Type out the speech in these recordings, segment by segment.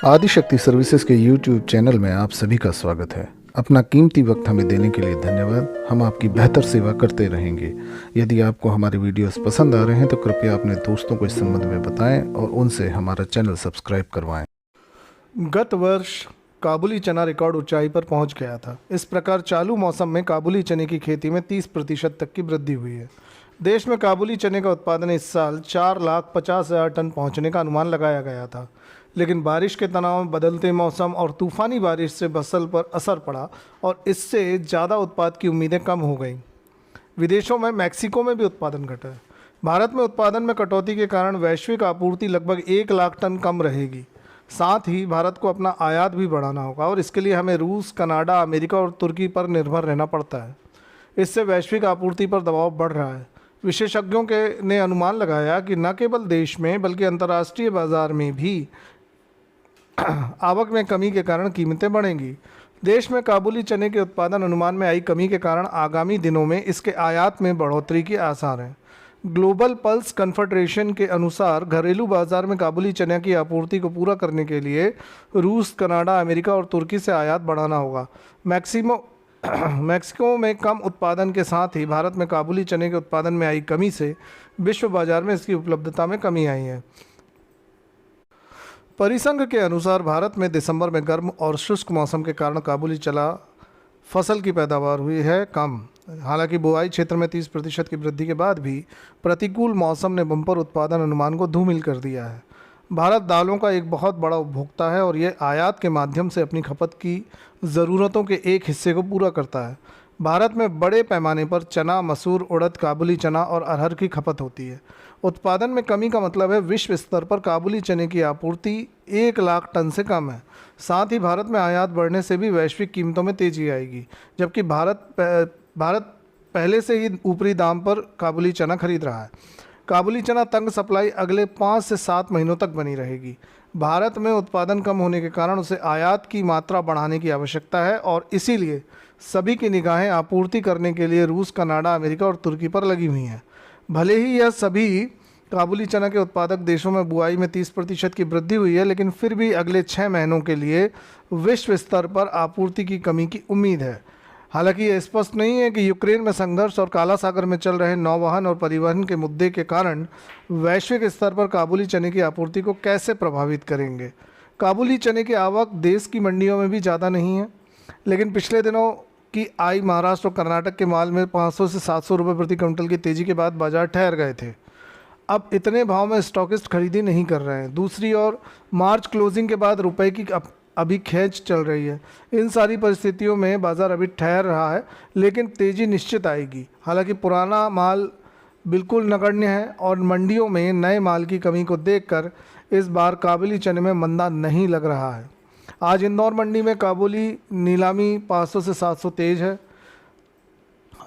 Adishakti services के YouTube channel में आप सभी का स्वागत है। अपना कीमती वक्त हमें देने के लिए धन्यवाद। हम आपकी बेहतर सेवा करते रहेंगे। यदि आपको हमारे वीडियोस पसंद आ रहे हैं तो कृपया अपने दोस्तों को इस संबंध में बताएं और उनसे हमारा चैनल सब्सक्राइब करवाएं। गत वर्ष काबुली चना रिकॉर्ड ऊंचाई पर पहुंच गया था। इस प्रकार चालू मौसम में काबुली चने की खेती में 30% तक की वृद्धि हुई है। देश में काबुली चने का उत्पादन इस साल 4,50,000 टन पहुंचने का अनुमान लगाया गया था, लेकिन बारिश के तनाव में बदलते मौसम और तूफ़ानी बारिश से फसल पर असर पड़ा और इससे ज़्यादा उत्पाद की उम्मीदें कम हो गईं। विदेशों में मैक्सिको में भी उत्पादन घटा है। भारत में उत्पादन में कटौती के कारण वैश्विक आपूर्ति लगभग 1 लाख टन कम रहेगी। साथ ही भारत को अपना आयात भी बढ़ाना होगा और इसके लिए हमें रूस, कनाडा, अमेरिका और तुर्की पर निर्भर रहना पड़ता है। इससे वैश्विक आपूर्ति पर दबाव बढ़ रहा है। विशेषज्ञों ने अनुमान लगाया कि न केवल देश में बल्कि अंतर्राष्ट्रीय बाजार में भी आवक में कमी के कारण कीमतें बढ़ेंगी। देश में काबुली चने के उत्पादन अनुमान में आई कमी के कारण आगामी दिनों में इसके आयात में बढ़ोतरी के आसार हैं। ग्लोबल पल्स कन्फेडरेशन के अनुसार घरेलू बाजार में काबुली चने की आपूर्ति को पूरा करने के लिए रूस, कनाडा, अमेरिका और तुर्की से आयात बढ़ाना होगा। मैक्सिको में कम उत्पादन के साथ ही भारत में काबुली चने के उत्पादन में आई कमी से विश्व बाजार में इसकी उपलब्धता में कमी आई है। परिसंघ के अनुसार भारत में दिसंबर में गर्म और शुष्क मौसम के कारण काबुली चना फसल की पैदावार हुई है कम। हालांकि बुआई क्षेत्र में 30% की वृद्धि के बाद भी प्रतिकूल मौसम ने बम्पर उत्पादन अनुमान को धूमिल कर दिया है। भारत दालों का एक बहुत बड़ा उपभोक्ता है और यह आयात के माध्यम से अपनी खपत की ज़रूरतों के एक हिस्से को पूरा करता है। भारत में बड़े पैमाने पर चना, मसूर, उड़द, काबुली चना और अरहर की खपत होती है। उत्पादन में कमी का मतलब है विश्व स्तर पर काबुली चने की आपूर्ति 1 लाख टन से कम है। साथ ही भारत में आयात बढ़ने से भी वैश्विक कीमतों में तेजी आएगी, जबकि भारत पहले से ही ऊपरी दाम पर काबुली चना खरीद रहा है। काबुली चना तंग सप्लाई अगले 5 से 7 महीनों तक बनी रहेगी। भारत में उत्पादन कम होने के कारण उसे आयात की मात्रा बढ़ाने की आवश्यकता है और इसीलिए सभी की निगाहें आपूर्ति करने के लिए रूस, कनाडा, अमेरिका और तुर्की पर लगी हुई हैं। भले ही यह सभी काबुली चना के उत्पादक देशों में बुआई में 30% की वृद्धि हुई है, लेकिन फिर भी अगले 6 महीनों के लिए विश्व स्तर पर आपूर्ति की कमी की उम्मीद है। हालांकि यह स्पष्ट नहीं है कि यूक्रेन में संघर्ष और काला सागर में चल रहे नौवहन और परिवहन के मुद्दे के कारण वैश्विक स्तर पर काबुली चने की आपूर्ति को कैसे प्रभावित करेंगे। काबुली चने की आवक देश की मंडियों में भी ज़्यादा नहीं है, लेकिन पिछले दिनों की आई महाराष्ट्र और कर्नाटक के माल में 500 से 700 रुपये प्रति क्विंटल की तेज़ी के बाद बाजार ठहर गए थे। अब इतने भाव में स्टॉकिस्ट खरीदी नहीं कर रहे हैं। दूसरी ओर मार्च क्लोजिंग के बाद रुपए की अभी खींच चल रही है। इन सारी परिस्थितियों में बाज़ार अभी ठहर रहा है, लेकिन तेज़ी निश्चित आएगी। हालांकि पुराना माल बिल्कुल नगण्य है और मंडियों में नए माल की कमी को देखकर इस बार काबुली चने में मंदा नहीं लग रहा है। आज इंदौर मंडी में काबुली नीलामी 500 से 700 तेज है।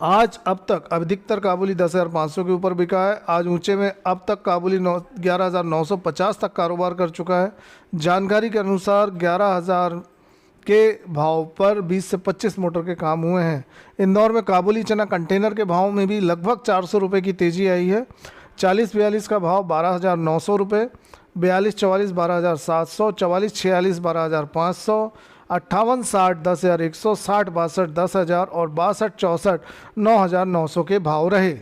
आज अब तक अधिकतर काबुली 10,500 के ऊपर बिका है। आज ऊंचे में अब तक काबुली 11,950 तक कारोबार कर चुका है। जानकारी के अनुसार 11,000 के भाव पर 20 से 25 मोटर के काम हुए हैं। इंदौर में काबुली चना कंटेनर के भाव में भी लगभग 400 रुपये की तेज़ी आई है। 40-42 का भाव 12,900 रुपये, 42-44 12,700, 44-46 12,500, 58-60 10,100, 60-62 10,000 और 62-64 9,900 के भाव रहे।